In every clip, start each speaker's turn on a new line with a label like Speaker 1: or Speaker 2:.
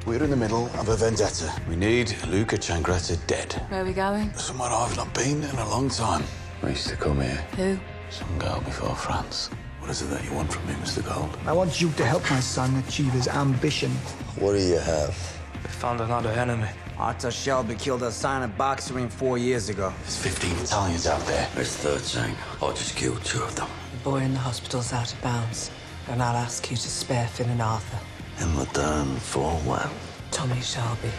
Speaker 1: We're in the middle of a vendetta. We need Luca Changretta dead.
Speaker 2: Where are we going?
Speaker 1: Somewhere I've not been in a long time. I used to come here.
Speaker 2: Who?
Speaker 1: Some girl before France. What is it that you want from me, Mr. Gold?
Speaker 3: I want you to help my son achieve his ambition.
Speaker 4: What do you have?
Speaker 5: We found another enemy.
Speaker 6: Arthur Shelby killed a silent boxer ring 4 years ago.
Speaker 1: There's 15 Italians out there.
Speaker 4: There's 13. I just killed 2 of them.
Speaker 7: The boy in the hospital's out of bounds, and I'll ask you to spare Finn and Arthur.
Speaker 4: In return for what?
Speaker 7: Tommy Shelby.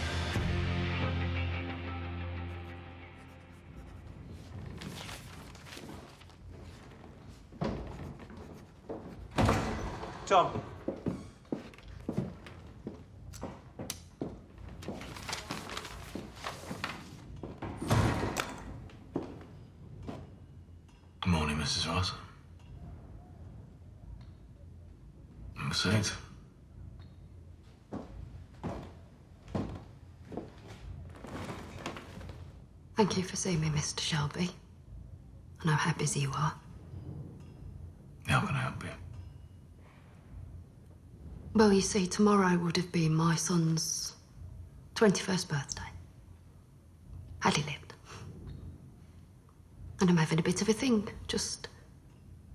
Speaker 5: Tom.
Speaker 1: Good morning, Mrs. Ross. Number 6.
Speaker 8: Thank you for seeing me, Mr. Shelby. I know how busy you are.
Speaker 1: How can I help you?
Speaker 8: Well, you see, tomorrow would have been my son's 21st birthday. Had he lived. And I'm having a bit of a thing, just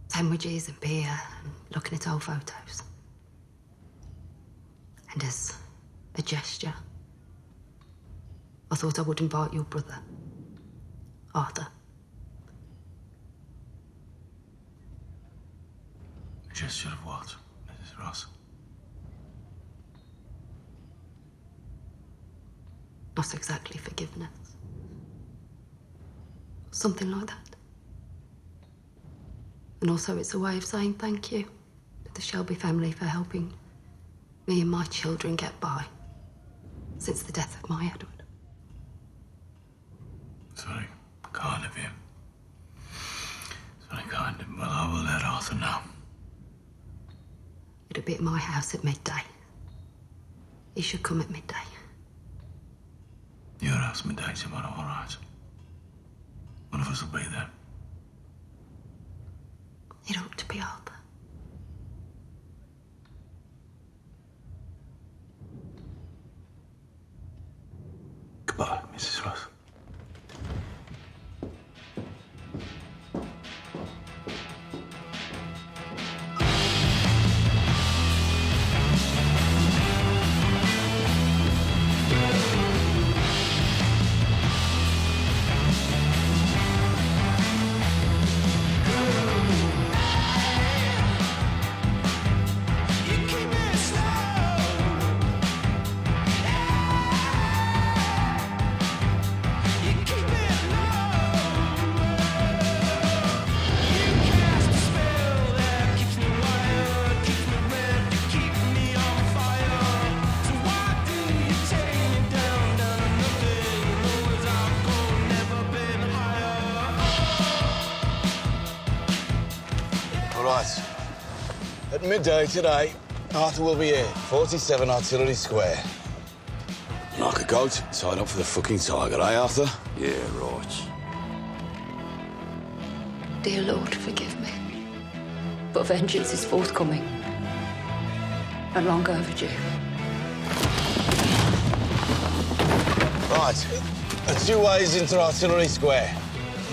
Speaker 8: sandwiches and beer and looking at old photos. And as a gesture, I thought I would invite your brother, Arthur.
Speaker 1: A gesture of what, Mrs. Ross?
Speaker 8: Not exactly forgiveness. Something like that. And also it's a way of saying thank you to the Shelby family for helping me and my children get by since the death of my Edward.
Speaker 1: It's very kind of you. It's very kind of you. Well, I will let Arthur know.
Speaker 8: It'll be at my house at midday. He should come at midday.
Speaker 1: Your house midday tomorrow, all right? One of us will be there.
Speaker 8: It ought to be Arthur.
Speaker 1: Goodbye, Mrs. Ross. Right. At midday today, Arthur will be here, 47 Artillery Square. Like a goat, tied up for the fucking tiger, eh, Arthur?
Speaker 4: Yeah, right.
Speaker 8: Dear Lord, forgive me. But vengeance is forthcoming. And long overdue.
Speaker 1: Right. There are 2 ways into Artillery Square.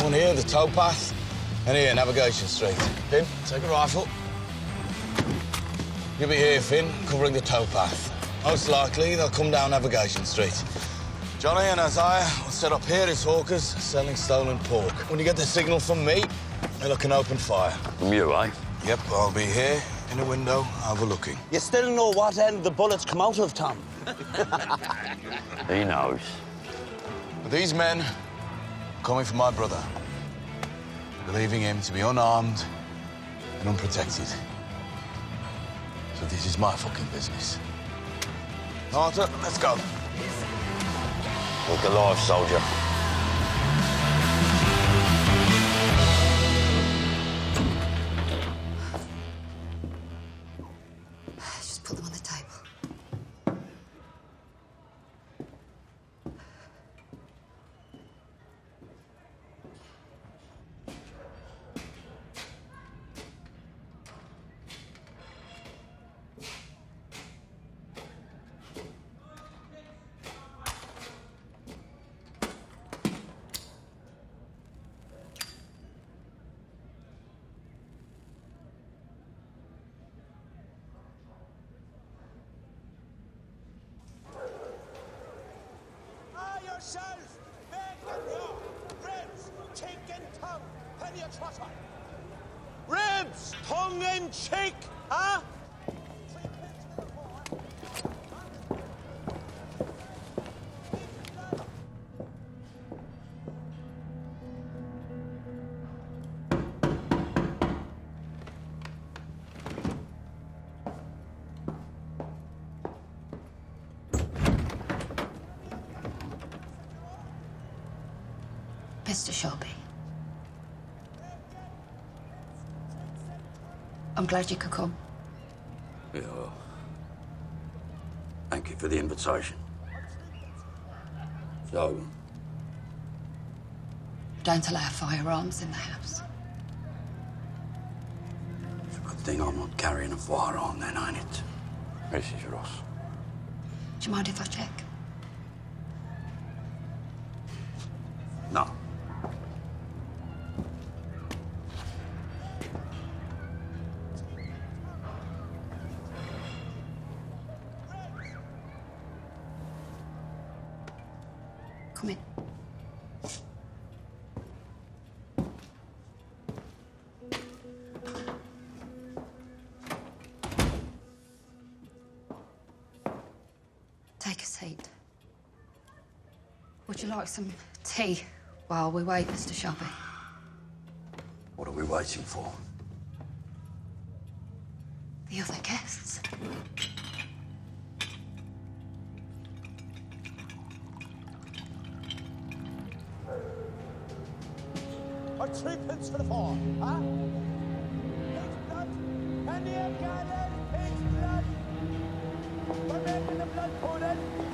Speaker 1: One here, the towpath, and here, Navigation Street. Finn, take a rifle. You'll be here, Finn, covering the towpath. Most likely, they'll come down Navigation Street. Johnny and Isaiah will set up here as hawkers selling stolen pork. When you get the signal from me, they'll look and open fire.
Speaker 4: From you, eh?
Speaker 1: Yep, I'll be here in a window overlooking.
Speaker 6: You still know what end the bullets come out of, Tom?
Speaker 4: He knows.
Speaker 1: But these men are coming for my brother, believing him to be unarmed and unprotected. So this is my fucking business. Arthur, let's go.
Speaker 4: Look alive, soldier.
Speaker 8: Just put them on the table.
Speaker 2: yourself! Make up your ribs, cheek and tongue, penny a trotter. Ribs, tongue and cheek, huh?
Speaker 8: Mr. Shelby. I'm glad you could come.
Speaker 4: Yeah, well, thank you for the invitation. So,
Speaker 8: Don't allow firearms in the house.
Speaker 4: it's a good thing I'm not carrying a firearm then, ain't it? Mrs. Ross.
Speaker 8: Do you mind if I check?
Speaker 4: No.
Speaker 8: Come in. Take a seat. Would you like some tea while we wait, Mr. Shelby?
Speaker 4: What are we waiting for?
Speaker 8: The other guests.
Speaker 2: Or 3p to the 4, huh? Pig's blood, penny a gallon, pig's blood. We're making the blood pudding.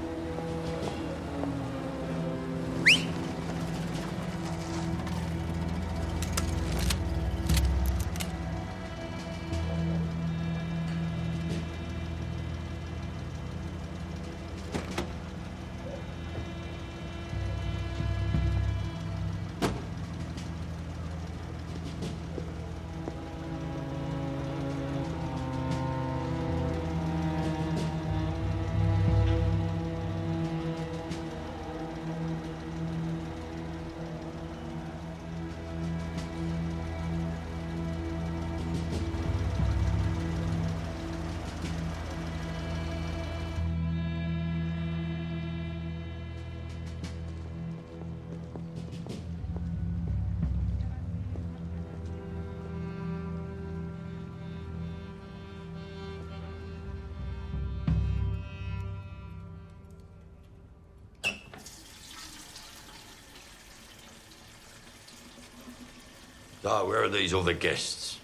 Speaker 4: So, where are these other guests?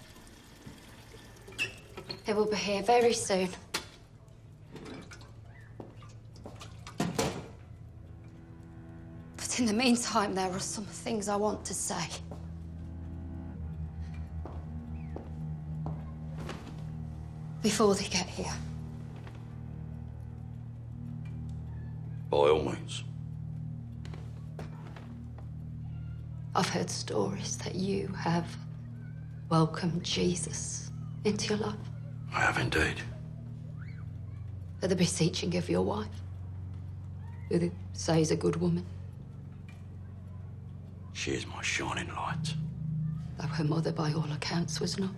Speaker 8: They will be here very soon. But in the meantime, there are some things I want to say. Before they get here.
Speaker 4: By all means.
Speaker 8: I've heard stories that you have welcomed Jesus into your life.
Speaker 4: I have indeed.
Speaker 8: At the beseeching of your wife, who they say is a good woman,
Speaker 4: She is my shining light.
Speaker 8: though her mother, by all accounts, was not.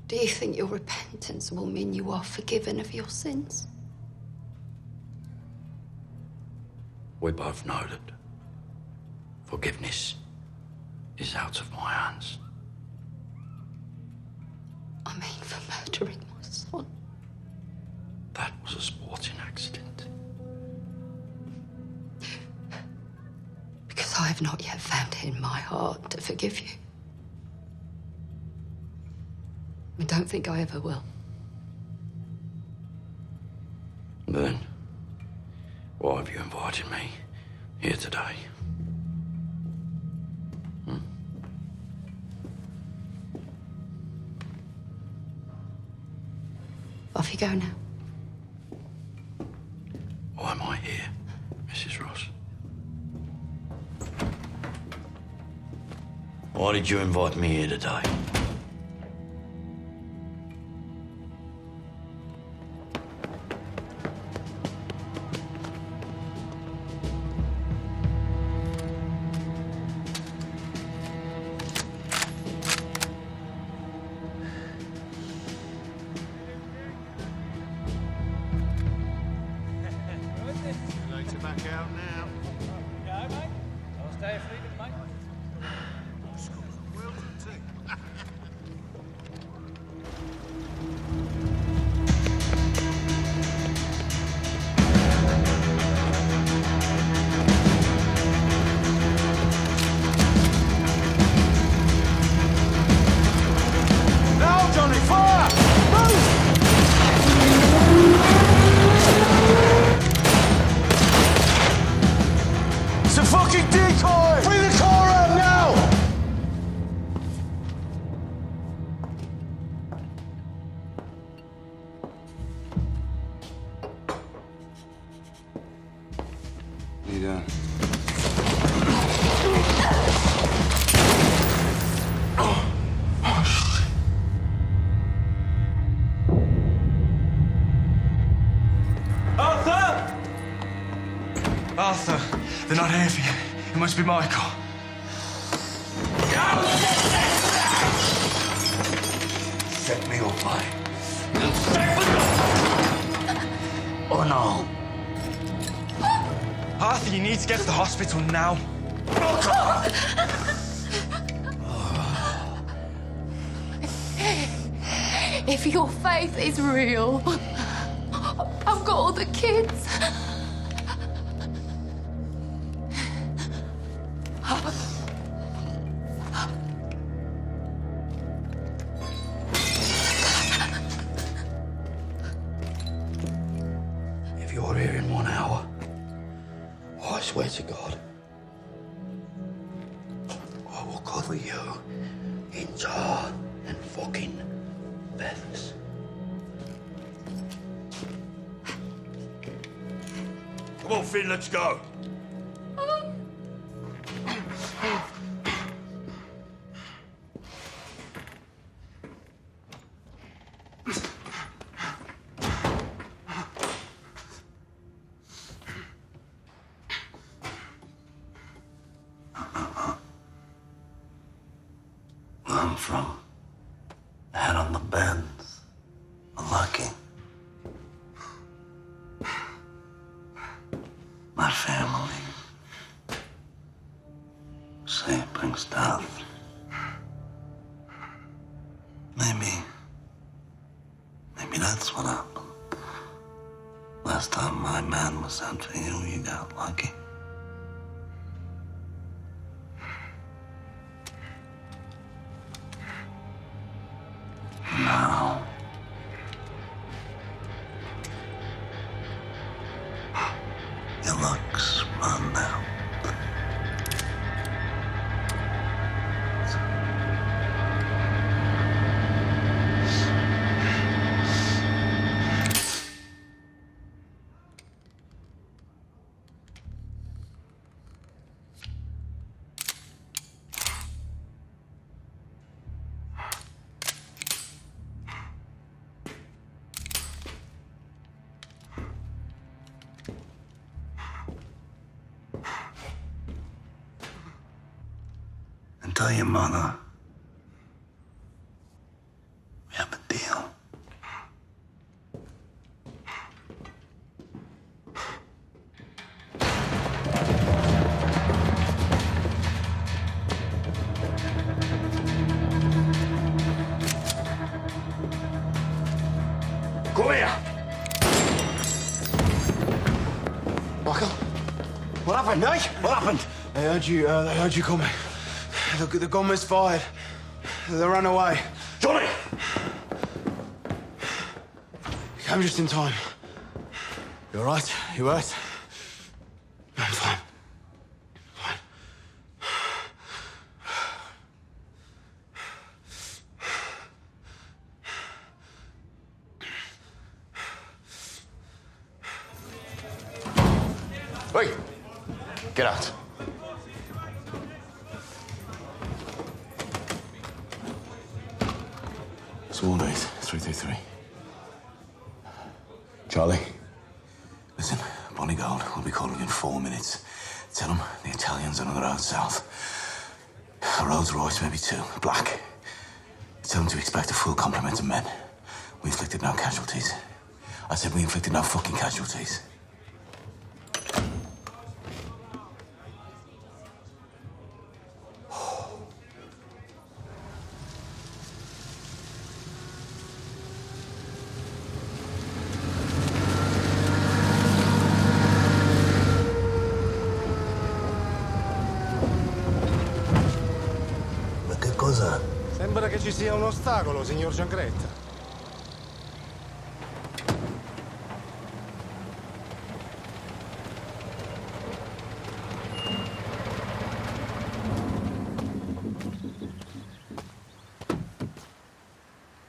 Speaker 8: Do you think your repentance will mean you are forgiven of your sins?
Speaker 4: We both know that forgiveness is out of my hands.
Speaker 8: I mean, for murdering my son.
Speaker 4: That was a sporting accident.
Speaker 8: Because I have not yet found it in my heart to forgive you. I don't think I ever will.
Speaker 4: Then, why have you invited me here today?
Speaker 8: Off you go now.
Speaker 4: Why am I here, Mrs. Ross? Why did you invite me here today?
Speaker 2: Look out now.
Speaker 9: Yeah, mate. I'll stay freedom, mate.
Speaker 2: Now, Johnny, fire! Move! It's a fucking decoy! Bring the car up now!
Speaker 1: What are you doing?
Speaker 5: Arthur, they're not here for you. It must be Michael.
Speaker 4: Set me up, mate. Oh, no.
Speaker 5: Arthur, you need to get to the hospital now.
Speaker 8: If your faith is real, I've got all the kids.
Speaker 4: If you're here in 1 hour, I swear to God, I will cover you in tar and fucking feathers. Come on, Finn, let's go. I'm from head on the bends, lucky. My family say it brings death. Maybe that's what happened. Last time my man was sent for you, you got lucky. Now, your luck's run out. And tell your mother we have a deal. Come here!
Speaker 2: Michael? What happened, mate?
Speaker 4: What happened?
Speaker 2: They heard you coming. The gun was fired. They ran away.
Speaker 4: Johnny!
Speaker 2: You came just in time. You all right? You hurt? I'm fine. Fine.
Speaker 1: Wait! Get out. Sworn date, 333. Charlie, listen, Bonnie Gold will be calling in 4 minutes. Tell them the Italians are on the road south. A Rolls Royce, maybe 2, black. Tell them to expect a full complement of men. We inflicted no casualties. I said we inflicted no fucking casualties.
Speaker 10: ci sia un ostacolo, signor Giangretta.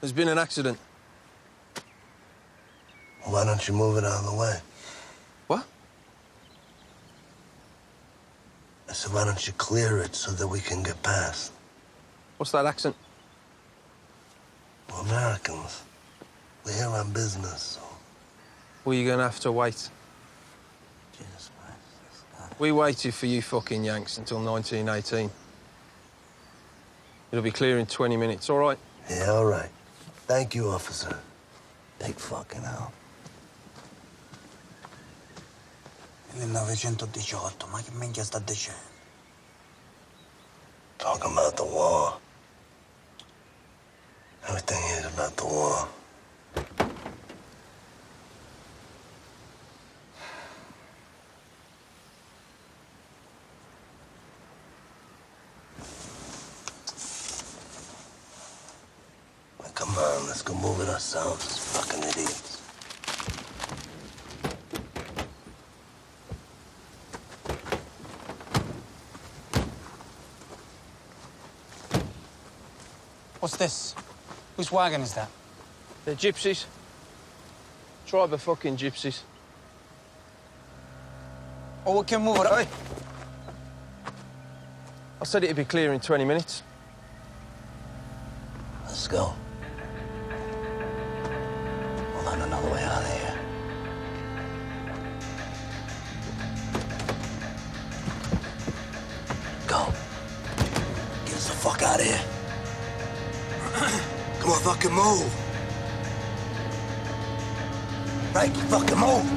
Speaker 11: There's been an accident.
Speaker 4: Why don't you move it out of the way?
Speaker 11: What?
Speaker 4: I said, why don't you clear it so that we can get past?
Speaker 11: What's that accent?
Speaker 4: We're Americans. We're here on business, so...
Speaker 11: Well, you're gonna have to wait.
Speaker 4: Jesus Christ.
Speaker 11: We waited for you fucking Yanks until 1918. It'll be clear in 20 minutes, all right?
Speaker 4: Yeah, all right. Thank you, officer. Big fucking hell.
Speaker 6: 1918, ma che minchia sta dicendo?
Speaker 4: Talking about the war. Everything is about the war. Well, come on, let's go move it ourselves, fucking idiots.
Speaker 12: What's this? Whose wagon is that?
Speaker 11: They're gypsies. Tribe of fucking gypsies.
Speaker 12: Oh, we can move it. Oi.
Speaker 11: I said it'd be clear in 20 minutes.
Speaker 4: Let's go. We'll find another way out of here. Go. Get us the fuck out of here. Come on, fucking move. Right, fucking move.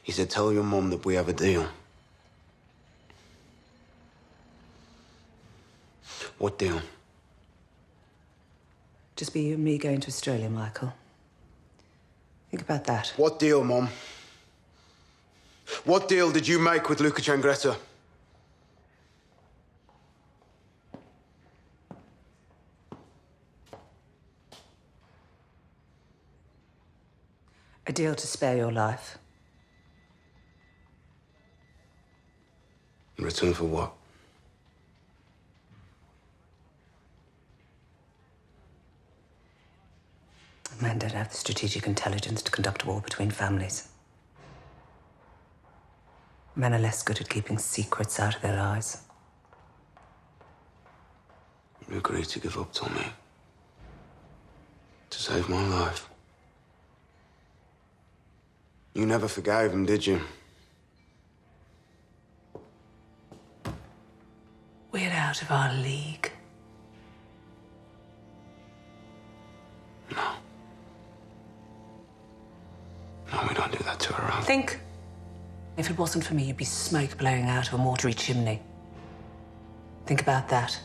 Speaker 4: He said, tell your mom that we have a deal. What deal?
Speaker 7: Just be you and me going to Australia, Michael. Think about that.
Speaker 13: What deal, Mom? What deal did you make with Luca Changretta?
Speaker 7: A deal to spare your life.
Speaker 13: In return for what?
Speaker 7: Men don't have the strategic intelligence to conduct a war between families. Men are less good at keeping secrets out of their lives.
Speaker 13: You agreed to give up, Tommy. To save my life. You never forgave him, did you?
Speaker 7: We're out of our league.
Speaker 13: No. No, we don't do that to her own.
Speaker 7: Think. If it wasn't for me, you'd be smoke blowing out of a mortuary chimney. Think about that.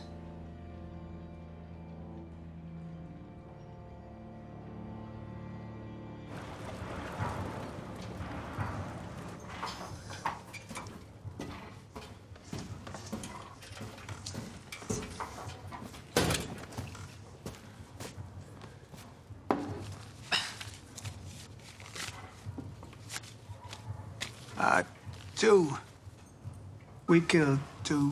Speaker 3: Two. We killed two.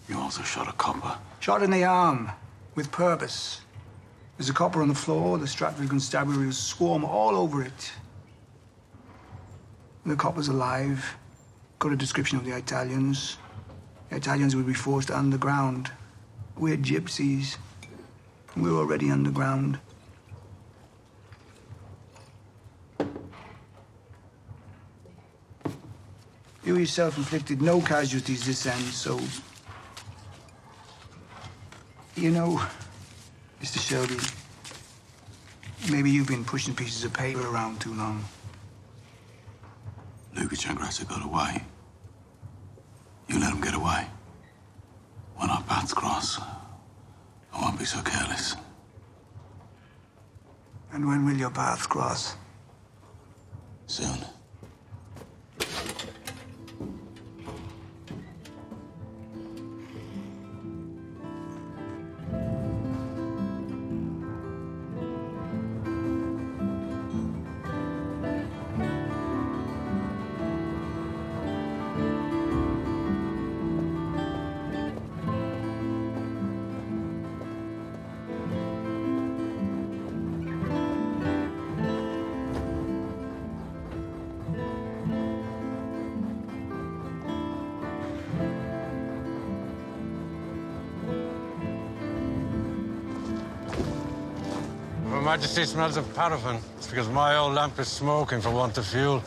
Speaker 13: You also shot a copper.
Speaker 3: Shot in the arm, with purpose. There's a copper on the floor, the Stratford constabularies swarm all over it. The copper's alive, got a description of the Italians. The Italians would be forced underground. We're gypsies. We're already underground. You yourself inflicted no casualties this end, so... You know, Mr. Shelby, maybe you've been pushing pieces of paper around too long.
Speaker 13: Luca Changressa got away. You let him get away. When our paths cross, I won't be so careless.
Speaker 3: And when will your paths cross?
Speaker 13: Soon.
Speaker 10: Her Majesty smells of paraffin. It's because my old lamp is smoking for want of fuel.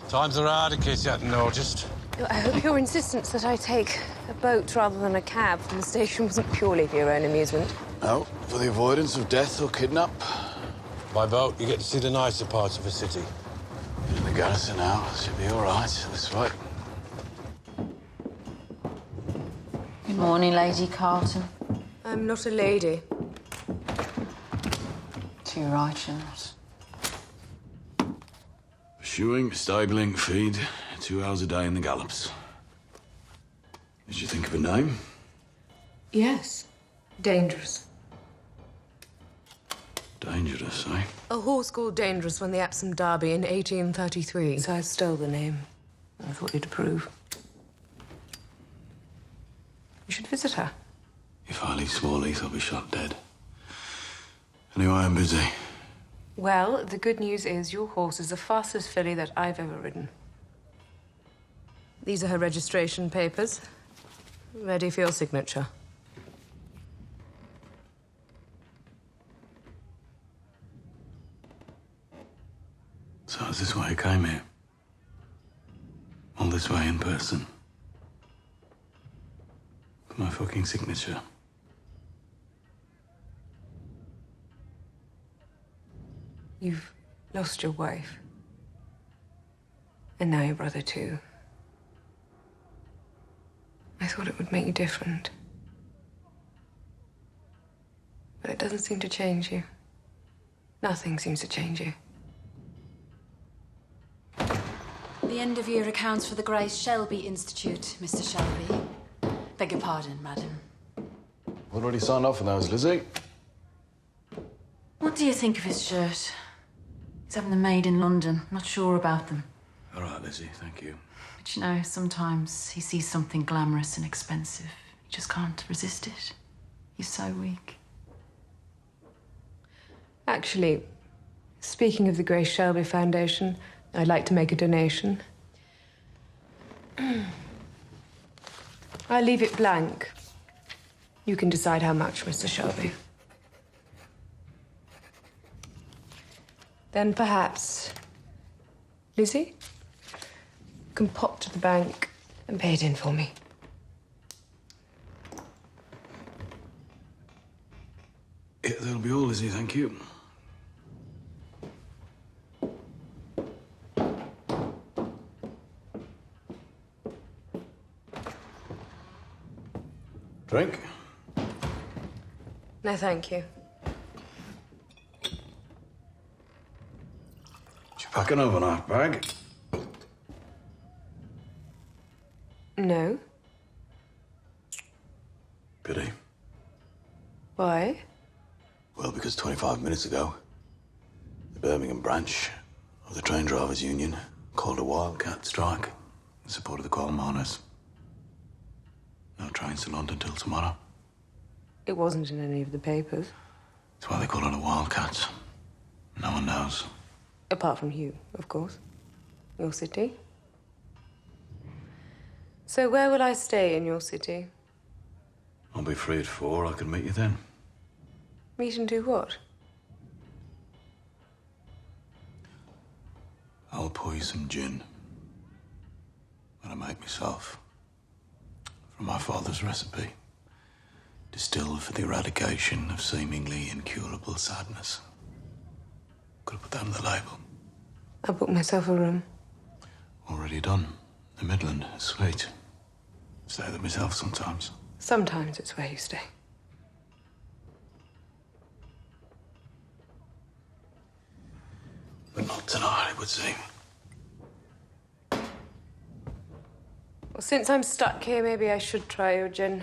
Speaker 10: Times are hard in case you hadn't noticed.
Speaker 14: I hope your insistence that I take a boat rather than a cab from the station wasn't purely for your own amusement.
Speaker 1: No, for the avoidance of death or kidnap.
Speaker 10: By boat, you get to see the nicer parts of a city.
Speaker 1: In the garrison now, should be all right. This way.
Speaker 15: Good morning, Lady Carlton.
Speaker 14: I'm not a lady.
Speaker 15: Too right, you're not.
Speaker 1: Shoeing, stabling, feed, 2 hours a day in the gallops. Did you think of a name?
Speaker 14: Yes. Dangerous.
Speaker 1: Dangerous, eh?
Speaker 14: A horse called Dangerous won the Epsom Derby in 1833. So I stole the name. I thought you'd approve. You should visit her.
Speaker 13: If I leave Smallheath, I'll be shot dead. Anyway, I'm busy.
Speaker 14: Well, the good news is your horse is the fastest filly that I've ever ridden. These are her registration papers. Ready for your signature.
Speaker 13: So is this why you came here? All this way in person? For my fucking signature?
Speaker 14: You've lost your wife. And now your brother, too. I thought it would make you different. But it doesn't seem to change you. Nothing seems to change you.
Speaker 15: The end-of-year accounts for the Grace Shelby Institute, Mr. Shelby. Beg your pardon, madam.
Speaker 1: Already signed off for those, Lizzie.
Speaker 15: What do you think of his shirt? He's having them made in London. Not sure about them.
Speaker 13: All right, Lizzie, thank you.
Speaker 15: But you know, sometimes he sees something glamorous and expensive. He just can't resist it. He's so weak.
Speaker 14: Actually, speaking of the Grace Shelby Foundation, I'd like to make a donation. I'll leave it blank. You can decide how much, Mr. Shelby. Then perhaps Lizzie can pop to the bank and pay it in for me.
Speaker 13: Yeah, that'll be all, Lizzie, thank you.
Speaker 1: Drink?
Speaker 14: No, thank you.
Speaker 13: Did you pack an overnight bag?
Speaker 14: No.
Speaker 1: Pity.
Speaker 14: Why?
Speaker 1: Well, because 25 minutes ago, the Birmingham branch of the Train Drivers Union called a wildcat strike in support of the coal miners. No trains to London till tomorrow.
Speaker 14: It wasn't in any of the papers.
Speaker 13: That's why they call it a wildcat. No one knows.
Speaker 14: Apart from you, of course. Your city. So where will I stay in your city?
Speaker 1: I'll be free at 4. I can meet you then.
Speaker 14: Meet and do what?
Speaker 1: I'll pour you some gin that I make myself from my father's recipe, distilled for the eradication of seemingly incurable sadness. Could have put that on the label.
Speaker 14: I'll book myself a room.
Speaker 1: Already done. The Midland. Sweet. Stay there myself sometimes.
Speaker 14: Sometimes it's where you stay.
Speaker 1: But not tonight, it would seem.
Speaker 14: Well, since I'm stuck here, maybe I should try your gin.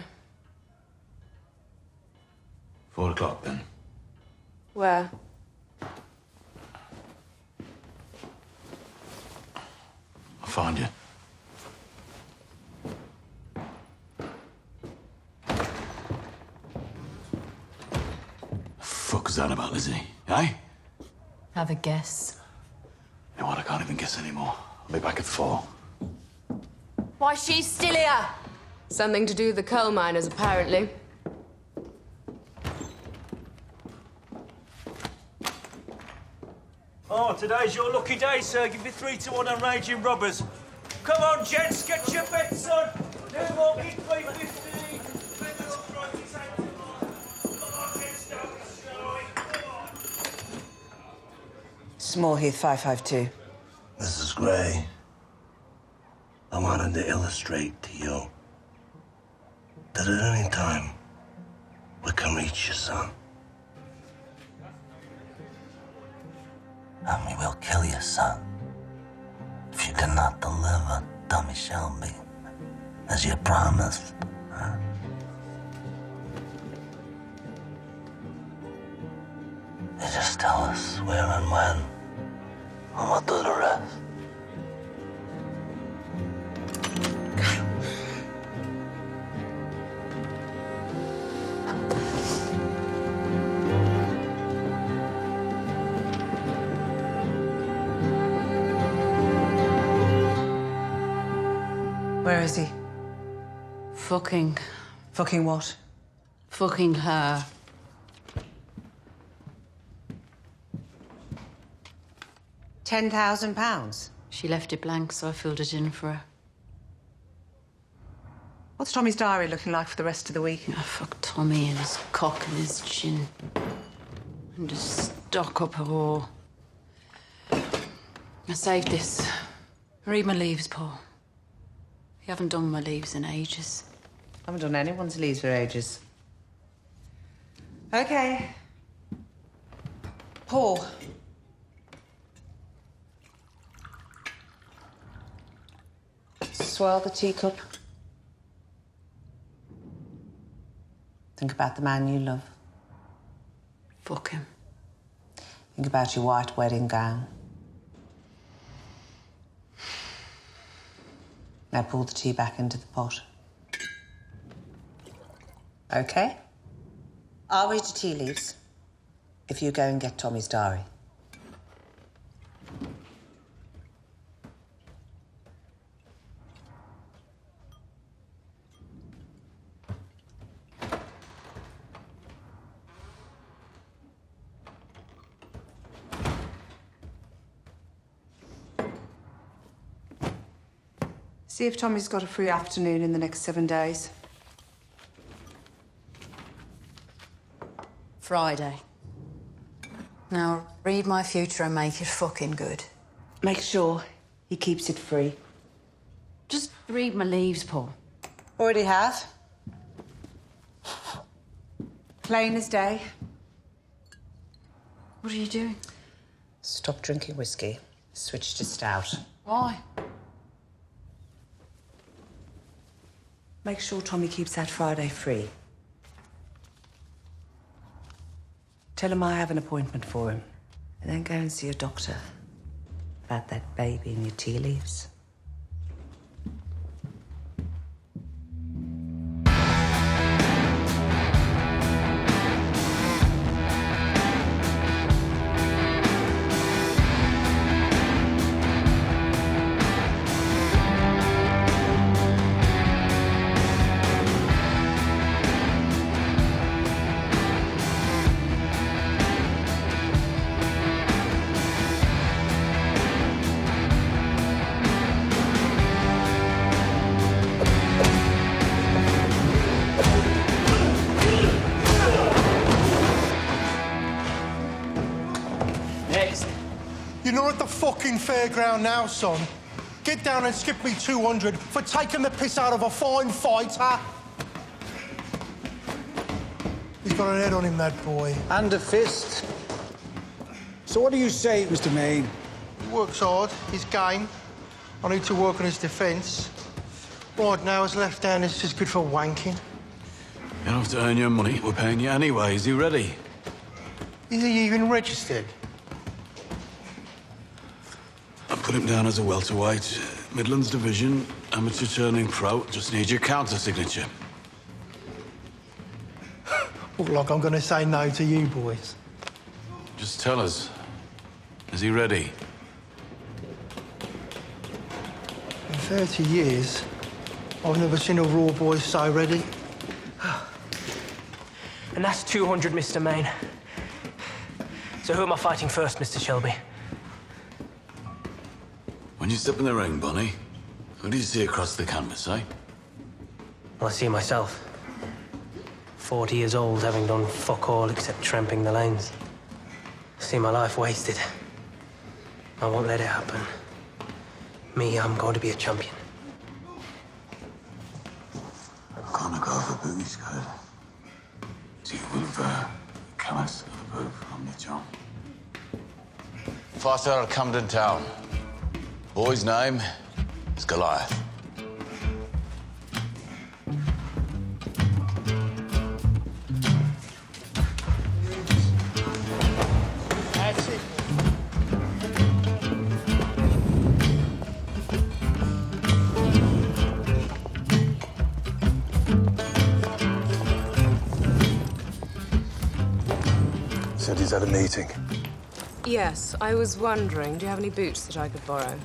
Speaker 1: 4 o'clock then.
Speaker 14: Where?
Speaker 1: I'll find you. Fuck is that about, Lizzie? Eh?
Speaker 15: Have a guess.
Speaker 1: You know what? I can't even guess anymore. I'll be back at 4.
Speaker 14: Why, she's still here. Something to do with the coal miners, apparently.
Speaker 2: Oh, today's your lucky day, sir. Give me 3-1 on raging robbers. Come on, gents, get your bets on. No walking 350.
Speaker 7: Smallheath 552.
Speaker 4: Mrs. Gray, I wanted to illustrate to you that at any time we can reach your son. And we will kill your son if you cannot deliver Dummy Shelby as you promised. Huh? You just tell us where and when, and we'll do the rest.
Speaker 7: Where is he?
Speaker 15: Fucking.
Speaker 7: Fucking what?
Speaker 15: Fucking her.
Speaker 7: £10,000.
Speaker 15: She left it blank, so I filled it in for her.
Speaker 7: What's Tommy's diary looking like for the rest of the week?
Speaker 15: Oh, fuck Tommy and his cock and his chin. And just stock up her all. I saved this. Read my leaves, Paul. You haven't done my leaves in ages.
Speaker 7: I haven't done anyone's leaves for ages. Okay. Paul. Swirl the teacup. Think about the man you love.
Speaker 15: Fuck him.
Speaker 7: Think about your white wedding gown. Now pour the tea back into the pot. Okay? I'll read the tea leaves if you go and get Tommy's diary. See if Tommy's got a free afternoon in the next 7 days.
Speaker 15: Friday. Now, read my future and make it fucking good.
Speaker 7: Make sure he keeps it free.
Speaker 15: Just read my leaves, Paul.
Speaker 7: Already have. Plain as day.
Speaker 15: What are you doing?
Speaker 7: Stop drinking whiskey. Switch to stout.
Speaker 15: Why?
Speaker 7: Make sure Tommy keeps that Friday free. Tell him I have an appointment for him. And then go and see a doctor about that baby in your tea leaves.
Speaker 16: fucking fairground now, son. Get down and skip me 200 for taking the piss out of a fine fighter. He's got an head on him, that boy.
Speaker 3: And a fist. So what do you say, Mr. Maine?
Speaker 16: He works hard. He's game. I need to work on his defence. Right now, his left hand is just good for wanking.
Speaker 1: You don't have to earn your money. We're paying you anyway. Is he ready?
Speaker 16: Is he even registered?
Speaker 1: I put him down as a welterweight, Midlands Division, amateur turning pro. Just need your counter-signature.
Speaker 16: Look like I'm going to say no to you boys.
Speaker 1: Just tell us. Is he ready?
Speaker 16: In 30 years, I've never seen a raw boy so ready.
Speaker 17: And that's 200, Mr. Maine. So who am I fighting first, Mr. Shelby?
Speaker 1: When you step in the ring, Bonnie, who do you see across the canvas, eh?
Speaker 17: Well, I see myself. 40 years old, having done fuck all except tramping the lanes. I see my life wasted. I won't let it happen. Me, I'm going to be a champion.
Speaker 1: I'm gonna go for booty skirt. Tu veux Calais of the John. Fighter out of Camden Town. Boy's name is Goliath.
Speaker 16: That's it.
Speaker 4: Said he's had a meeting.
Speaker 14: Yes, I was wondering, do you have any boots that I could borrow?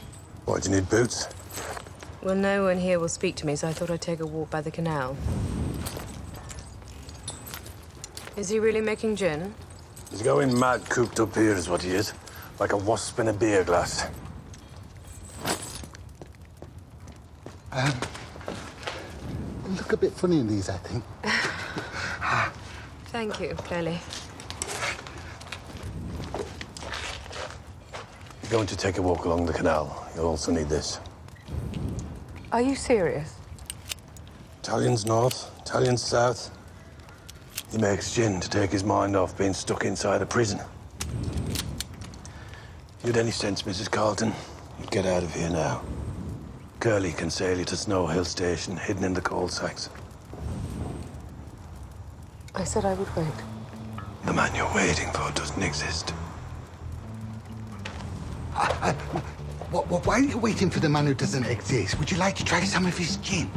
Speaker 4: Why do you need boots?
Speaker 14: Well, no one here will speak to me, so I thought I'd take a walk by the canal. Is he really making gin?
Speaker 4: He's going mad cooped up here is what he is. Like a wasp in a beer glass.
Speaker 18: Look a bit funny in these, I think.
Speaker 14: Thank you, Kelly.
Speaker 4: You're going to take a walk along the canal. You'll also need this.
Speaker 14: Are you serious?
Speaker 4: Italians north, Italians south. He makes gin to take his mind off being stuck inside a prison. If you'd any sense, Mrs. Carlton, you'd get out of here now. Curly can sail you to Snow Hill Station, hidden in the coal sacks.
Speaker 14: I said I would wait.
Speaker 4: The man you're waiting for doesn't exist.
Speaker 18: Why are you waiting for the man who doesn't exist? Would you like to try some of his gin?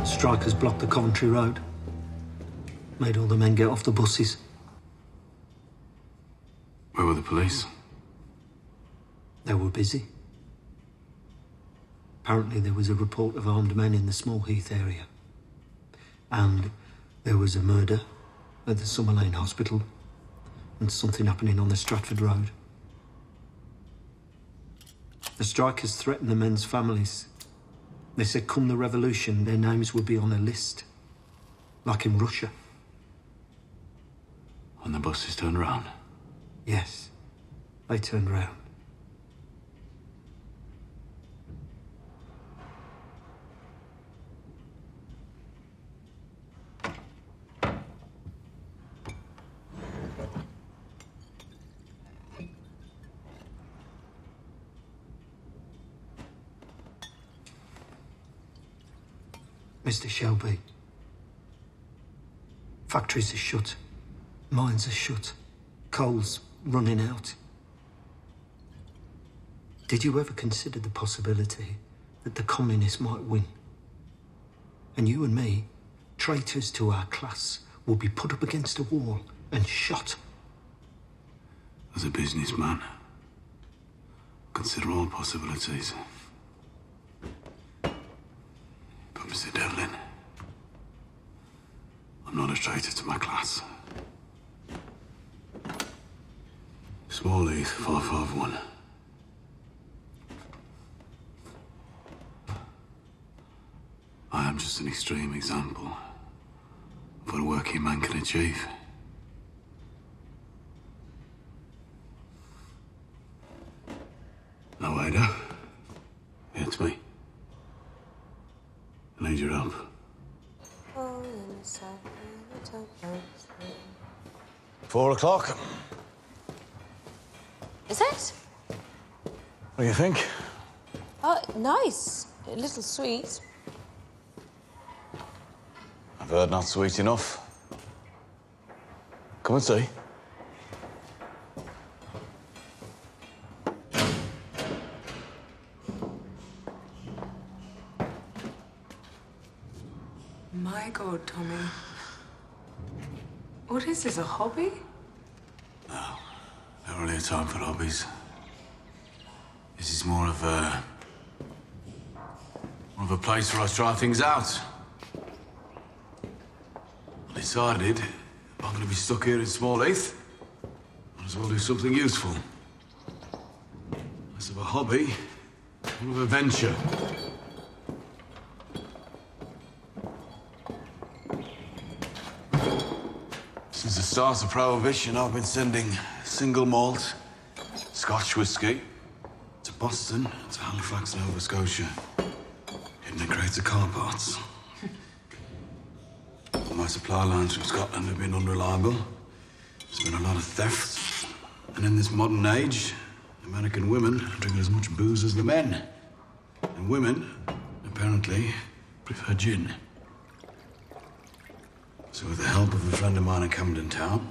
Speaker 19: Strikers blocked the Coventry Road. Made all the men get off the buses.
Speaker 1: Where were the police?
Speaker 19: They were busy. Apparently there was a report of armed men in the Small Heath area. And there was a murder at the Summer Lane Hospital and something happening on the Stratford Road. The strikers threatened the men's families. They said come the revolution, their names would be on a list. Like in Russia.
Speaker 1: And the buses turned round?
Speaker 19: Yes, they turned round. Mr. Shelby, factories are shut, mines are shut, coal's running out. Did you ever consider the possibility that the communists might win? And you and me, traitors to our class, will be put up against a wall and shot?
Speaker 1: As a businessman, consider all possibilities. But, Mr. Devlin, I'm not a traitor to my class. Small Heath, 551.
Speaker 13: just an extreme example of what a working man can achieve. Now, Ada. Yeah, it's me. I need your help.
Speaker 1: 4 o'clock.
Speaker 20: Is it?
Speaker 1: What do you think?
Speaker 20: Oh, nice. A little sweet.
Speaker 1: I've heard not sweet enough. Come and see.
Speaker 14: My God, Tommy. What is this, a hobby?
Speaker 13: Not really a time for hobbies. This is more of a place where I try things out. I decided if I'm going to be stuck here in Small Heath, might as well do something useful. Less of a hobby, more of a venture. Since the start of Prohibition, I've been sending single malt Scotch whiskey to Boston, to Halifax, Nova Scotia, hidden in crates of car parts. My supply lines from Scotland have been unreliable. There's been a lot of theft. And in this modern age, American women drink as much booze as the men. And women, apparently, prefer gin. So with the help of a friend of mine in Camden Town,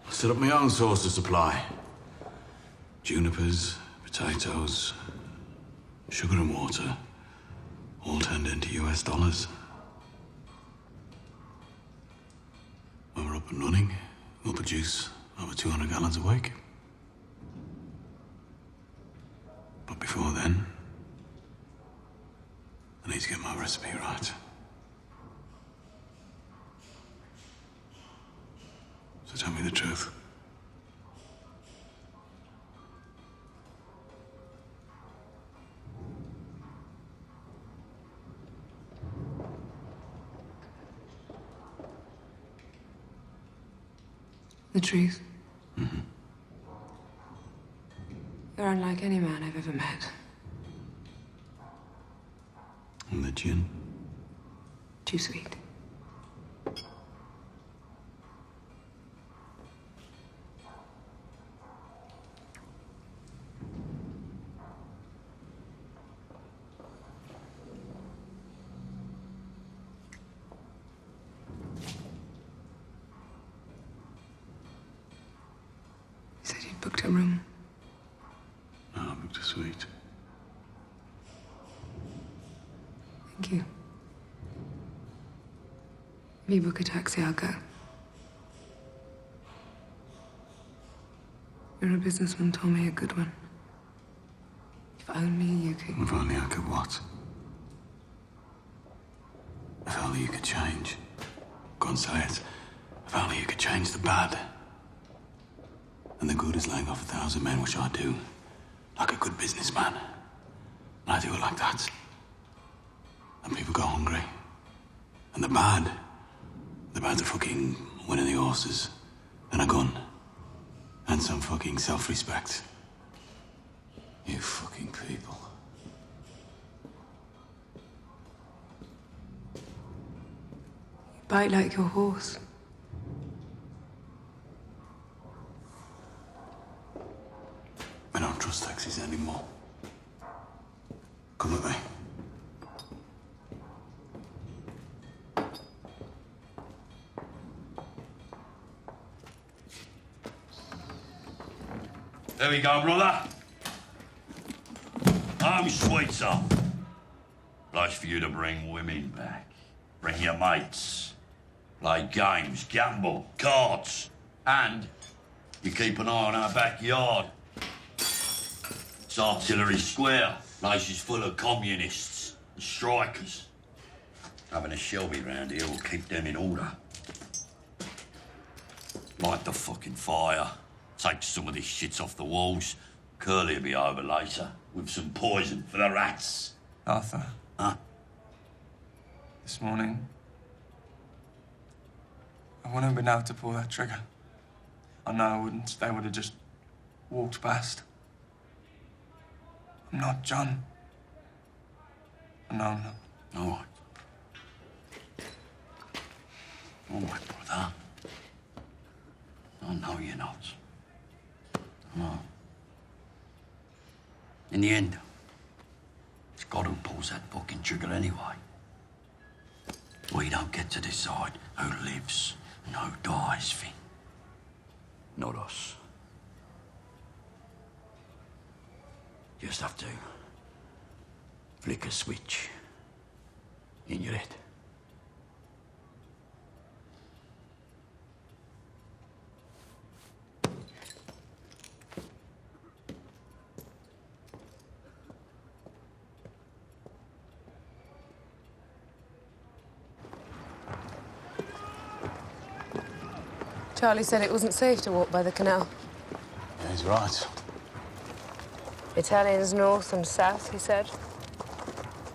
Speaker 13: I set up my own source of supply. Junipers, potatoes, sugar and water, all turned into US dollars. When we're up and running, we'll produce over 200 gallons a week. But before then, I need to get my recipe right. So tell me the truth.
Speaker 14: The truth? Mm-hmm. You're unlike any man I've ever met.
Speaker 13: And the gin?
Speaker 14: Too sweet. Booked a room.
Speaker 13: No, I booked a suite.
Speaker 14: Thank you. If you book a taxi, I'll go. You're a businessman, Tommy, a good one. If only you could...
Speaker 13: If only I could what? If only you could change. Go and say it. If only you could change the bad. And the good is laying off 1,000 men, which I do. Like a good businessman. And I do it like that. And people go hungry. And the bad's a fucking winning the horses. And a gun. And some fucking self-respect. You fucking people.
Speaker 14: You bite like your horse.
Speaker 13: I don't trust taxis anymore. Come with me.
Speaker 21: There we go, brother. Home sweet home. Place for you to bring women back. Bring your mates. Play games, gamble, cards. And you keep an eye on our backyard. It's Artillery Square. Place is full of communists and strikers. Having a Shelby round here will keep them in order. Light the fucking fire. Take some of these shits off the walls. Curly will be over later with some poison for the rats.
Speaker 5: Arthur.
Speaker 21: Huh?
Speaker 5: this morning, I wouldn't have been able to pull that trigger. I know I wouldn't. They would have just walked past. I'm not John. No, I'm not.
Speaker 21: All right. All right, brother. I know you're not. No. In the end, it's God who pulls that fucking trigger anyway. We don't get to decide who lives and who dies, Finn. Not us. You just have to flick a switch in your head.
Speaker 14: Charlie said it wasn't safe to walk by the canal.
Speaker 1: Yeah, he's right.
Speaker 14: Italians north and south, he said.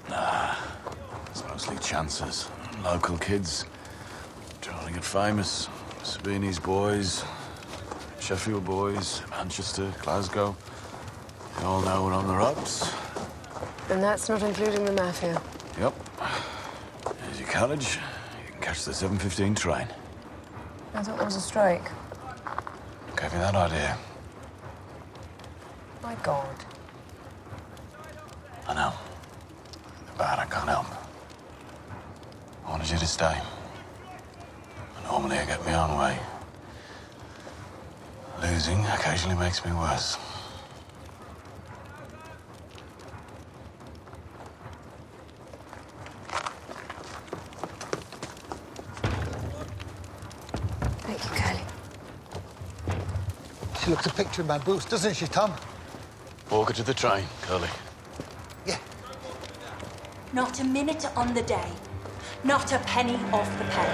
Speaker 1: Nah, it's mostly chancers. Local kids trying to get famous. Sabini's boys, Sheffield boys, Manchester, Glasgow. They all know we're on the ropes.
Speaker 14: And that's not including the mafia.
Speaker 1: Yep. Here's your carriage. You can catch the 7:15 train.
Speaker 14: I thought there was a strike.
Speaker 1: Gave you that idea.
Speaker 14: My God.
Speaker 1: I know. But I can't help. I wanted you to stay. Normally I get my own way. Losing occasionally makes me worse.
Speaker 14: Thank you, Kylie.
Speaker 18: She looks a picture of my boots, doesn't she, Tom?
Speaker 1: Walk her to the train, Curly.
Speaker 9: Not a minute on the day. Not a penny off the pay.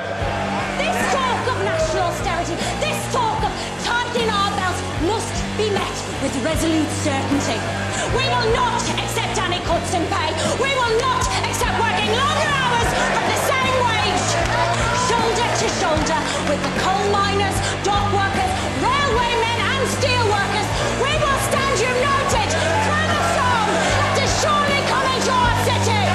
Speaker 9: This talk of national austerity, this talk of tightening our belts must be met with resolute certainty. We will not accept any cuts in pay. We will not accept working longer hours for the same wage. Shoulder to shoulder with the coal miners, dock workers, railwaymen and steel workers, we will stand united through the storm that is surely coming to our city.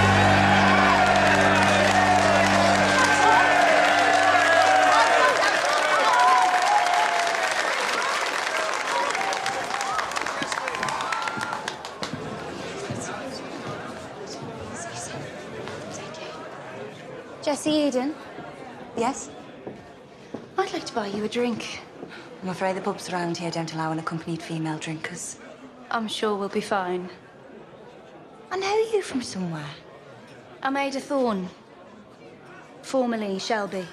Speaker 22: Jessie Eden?
Speaker 9: Yes?
Speaker 22: I'd like to buy you a drink.
Speaker 9: I'm afraid the pubs around here don't allow unaccompanied female drinkers.
Speaker 22: I'm sure we'll be fine.
Speaker 9: I know you from somewhere.
Speaker 22: I'm Ada Thorne. Formerly Shelby.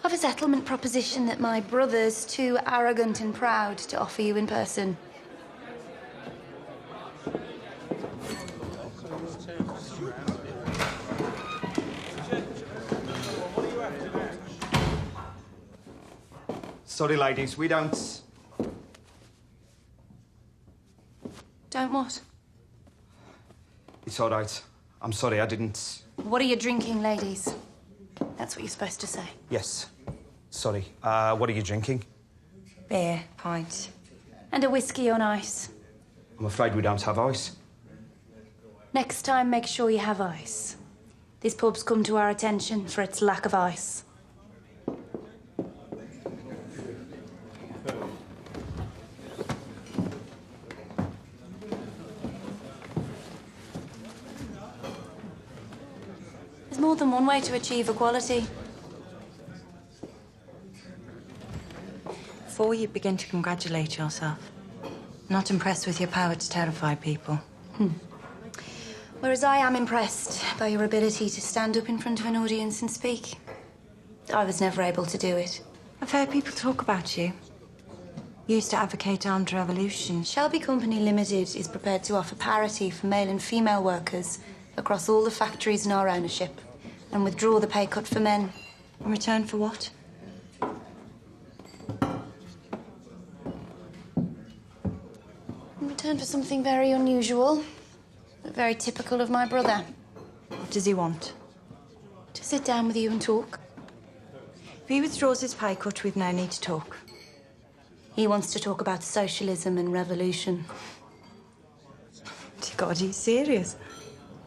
Speaker 22: I've a settlement proposition that my brother's too arrogant and proud to offer you in person.
Speaker 23: Sorry, ladies, we don't...
Speaker 22: Don't what?
Speaker 23: It's all right. I'm sorry, I didn't...
Speaker 22: What are you drinking, ladies? That's what you're supposed to say.
Speaker 23: Yes. Sorry. What are you drinking?
Speaker 9: Beer, pint.
Speaker 22: And a whiskey on ice.
Speaker 23: I'm afraid we don't have ice.
Speaker 22: Next time, make sure you have ice. This pub's come to our attention for its lack of ice. There's more than one way to achieve equality.
Speaker 9: Before you begin to congratulate yourself, not impressed with your power to terrify people.
Speaker 22: Whereas I am impressed by your ability to stand up in front of an audience and speak. I was never able to do it.
Speaker 9: I've heard people talk about you. You used to advocate armed revolution.
Speaker 22: Shelby Company Limited is prepared to offer parity for male and female workers across all the factories in our ownership and withdraw the pay cut for men.
Speaker 9: In return for what?
Speaker 22: In return for something very unusual, but very typical of my brother. What does he want? To sit down with you and talk. If he withdraws his pay cut, we've no need to talk. He wants to talk about socialism and revolution. Dear God, he's serious.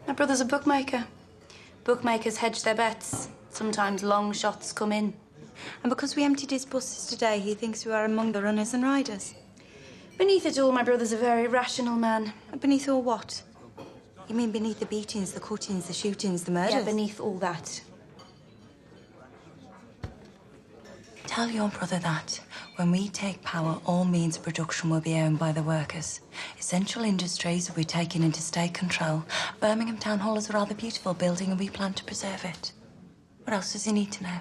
Speaker 22: My brother's a bookmaker. Bookmakers hedge their bets. Sometimes long shots come in. And because we emptied his buses today, he thinks we are among the runners and riders. Beneath it all, my brother's a very rational man. And beneath all what? You mean beneath the beatings, the cuttings, the shootings, the murders? Yeah, beneath all that. Tell your brother that when we take power, all means of production will be owned by the workers. Essential industries will be taken into state control. Birmingham Town Hall is a rather beautiful building and we plan to preserve it. What else does he need to know?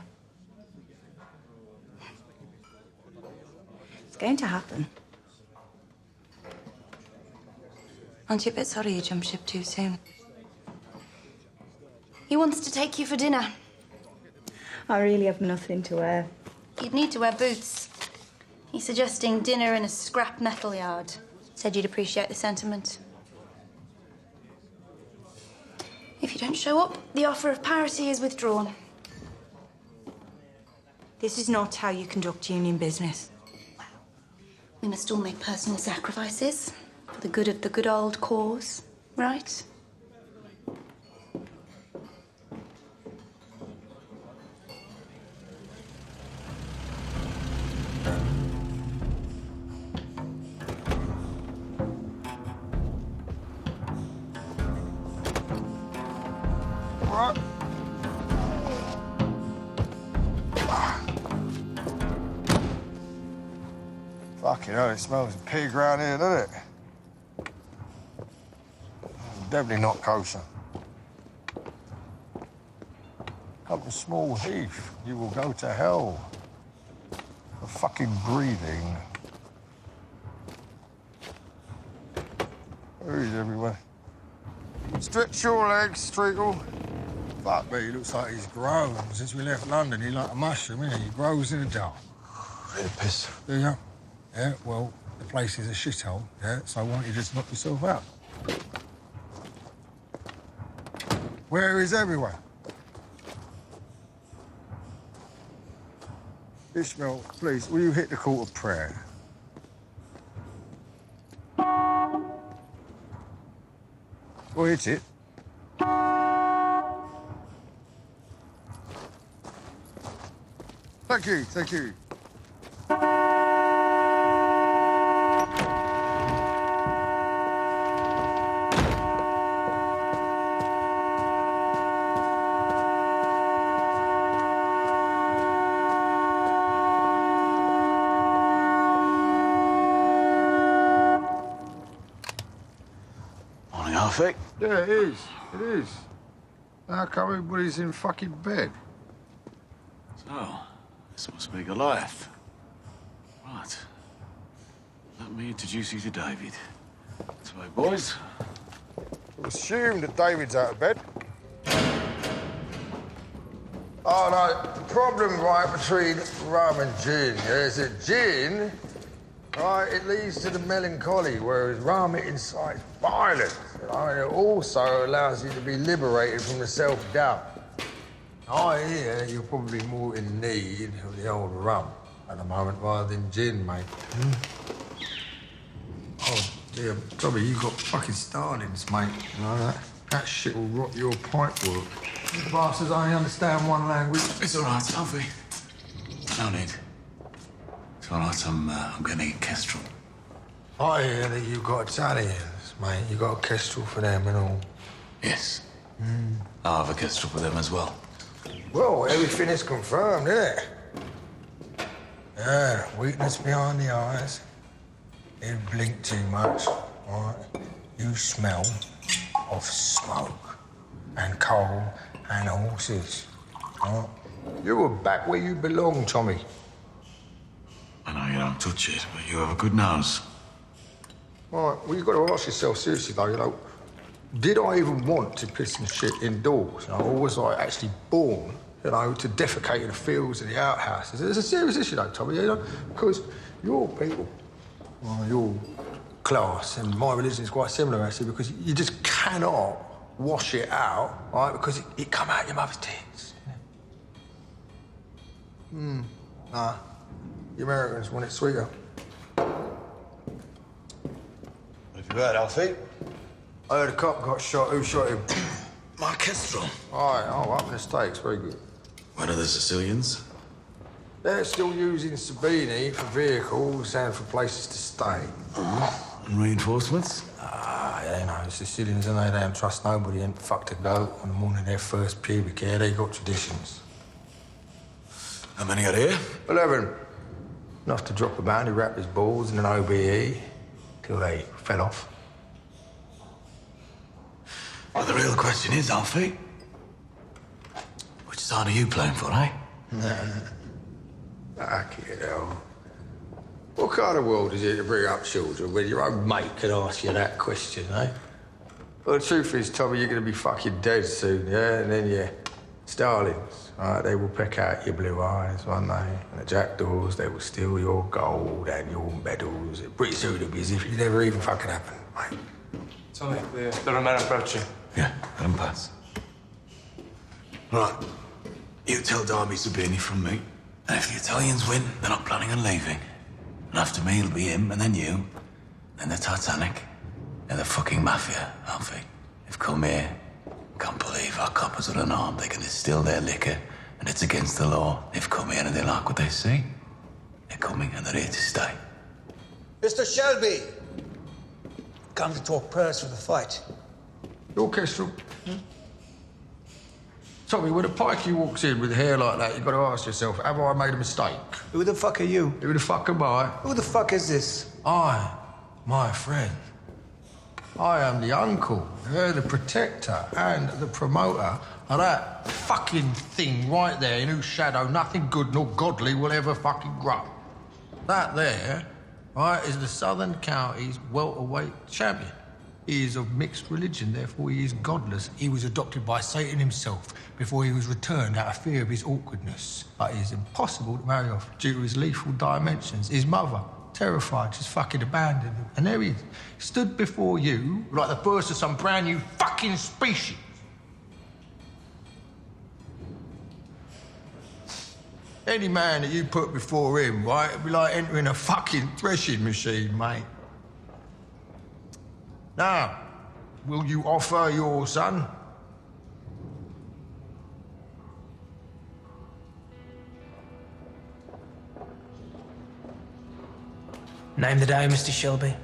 Speaker 22: It's going to happen. Aren't you a bit sorry you jumped ship too soon? He wants to take you for dinner. I really have nothing to wear. You'd need to wear boots. He's suggesting dinner in a scrap metal yard. Said you'd appreciate the sentiment. If you don't show up, the offer of parity is withdrawn. This is not how you conduct union business. We must all make personal sacrifices for the good of the good old cause, right?
Speaker 16: What? Fucking hell, it smells of pig around here, doesn't it? Definitely not kosher. Up a small heath, you will go to hell. For fucking breathing. Who's everywhere? Stretch your legs, Treacle. Fuck me, he looks like he's grown. Since we left London, he's like a mushroom, isn't he? He grows in the dark.
Speaker 1: Ready to piss?
Speaker 16: Do you? Yeah, well, the place is a shithole, yeah, so why don't you just knock yourself out? Where is everyone? Ishmael, please, will you hit the call to prayer? Well, hit it. Thank you, thank you.
Speaker 1: Morning, Alfie.
Speaker 16: Yeah, it is. It is. How come everybody's in fucking bed?
Speaker 1: So, this must be Goliath. Right. Let me introduce you to David. So, boys.
Speaker 16: I assume that David's out of bed. Oh, no, the problem, right, between rum and gin, yeah, is that gin, right, it leads to the melancholy, whereas rum, it incites violence. You know, and it also allows you to be liberated from the self-doubt. I hear you're probably more in need of the old rum at the moment rather than gin, mate. Oh, dear, Tommy, you got fucking starlings, mate. You know that? That shit will rot your pipe work. You bastards only understand one language.
Speaker 1: It's all right, Alfie. No need. It's all right, I'm getting a kestrel.
Speaker 16: I hear that you got Italians, mate. You got a kestrel for them and all.
Speaker 1: Yes. I'll have a kestrel for them as well.
Speaker 16: Well, everything is confirmed, isn't it? Yeah, weakness behind the eyes. You blink too much, right? You smell of smoke and coal and horses, right? You were back where you belong, Tommy.
Speaker 1: I know you don't touch it, but you have a good nose.
Speaker 16: Right, well, you've got to ask yourself seriously, though, you know, did I even want to piss and shit indoors? You know, or was I actually born, you know, to defecate in the fields and the outhouses? It's a serious issue, though, Tommy, you know, because your people, well, your class and my religion is quite similar, actually, because you just cannot wash it out, right? Because it come out your mother's tits. Nah. The Americans want it sweeter.
Speaker 1: What have you heard, Alfie?
Speaker 16: I heard a cop got shot. Who shot him?
Speaker 1: Mark Kestrel.
Speaker 16: Aye, up in the States. Very good.
Speaker 1: When are the Sicilians?
Speaker 16: They're still using Sabini for vehicles and for places to stay.
Speaker 1: And reinforcements?
Speaker 16: You know, Sicilians, and they don't trust nobody and fuck to go on the morning of their first pubic hair. They got traditions.
Speaker 1: How many are here?
Speaker 16: 11. Enough to drop a bounty rapper's balls in an OBE till they fell off.
Speaker 1: Well, the real question is, Alfie, which side are you playing for, eh?
Speaker 16: Fucking hell. What kind of world is it to bring up children when your own mate can ask you that question, eh? Well, the truth is, Tommy, you're going to be fucking dead soon, yeah? And then your starlings, right? They will peck out your blue eyes, won't they? And the jackdaws, they will steal your gold and your medals. Pretty soon it'll be as if it never even fucking happened, mate.
Speaker 5: Tommy, there are men approaching.
Speaker 1: Yeah, let them pass. Right. You tell Darby Sabini from me. And if the Italians win, they're not planning on leaving. And after me, it'll be him, and then you, then the Titanic, and the fucking mafia, Alfie. They've come here. Can't believe our coppers are unarmed. They can distill their liquor, and it's against the law. They've come here and they like what they see. They're coming and they're here to stay.
Speaker 3: Mr. Shelby! Come to talk prayers for the fight.
Speaker 16: Your Kestrel. Tommy, when a pikey walks in with hair like that, you've got to ask yourself, have I made a mistake?
Speaker 3: Who the fuck are you?
Speaker 16: Who the fuck am I?
Speaker 3: Who the fuck is this?
Speaker 16: I, my friend. I am the uncle, the protector, and the promoter of that fucking thing right there in whose shadow nothing good nor godly will ever fucking grow. That there, right, is the Southern Counties welterweight champion. He is of mixed religion, therefore he is godless. He was adopted by Satan himself before he was returned out of fear of his awkwardness. But it is impossible to marry off due to his lethal dimensions. His mother, terrified, just fucking abandoned him. And there he is, stood before you like the birth of some brand new fucking species. Any man that you put before him, right, it'd be like entering a fucking threshing machine, mate. Now, will you offer your son?
Speaker 17: Name the day, Mr. Shelby.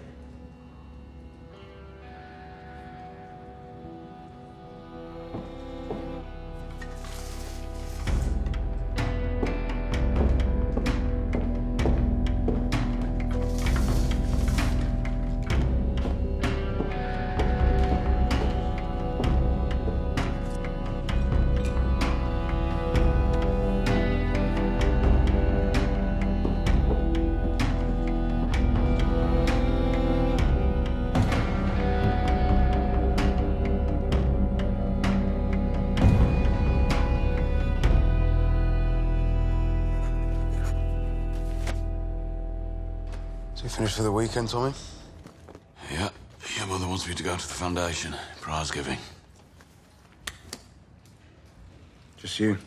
Speaker 1: So you finished for the weekend, Tommy? Yeah. Your mother wants me to go to the foundation. Prize giving. Just you?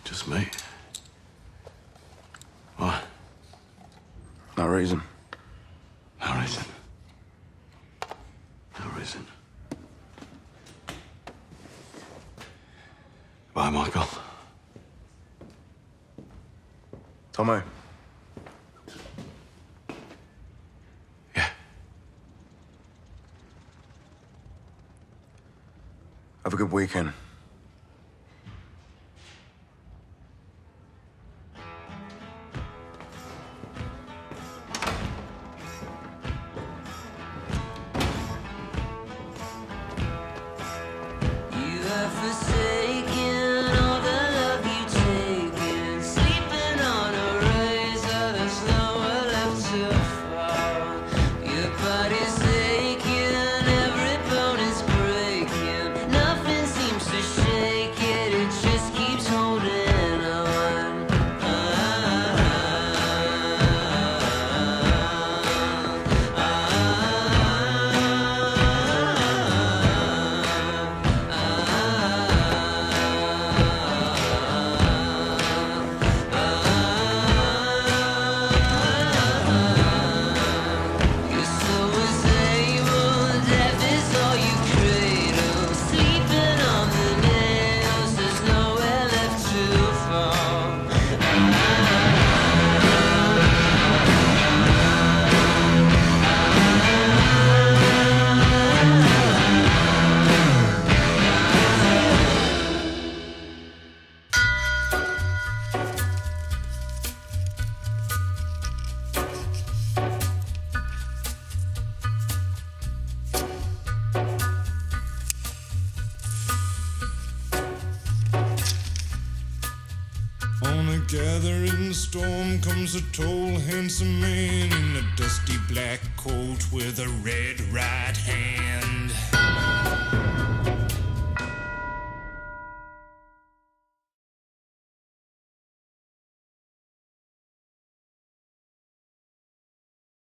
Speaker 1: Just me? Why? No reason. No reason. No reason. Bye, Michael. Tomo. Have a good weekend.
Speaker 6: Nothing seems to gathering storm comes a tall, handsome man in a dusty black coat with a red right hand.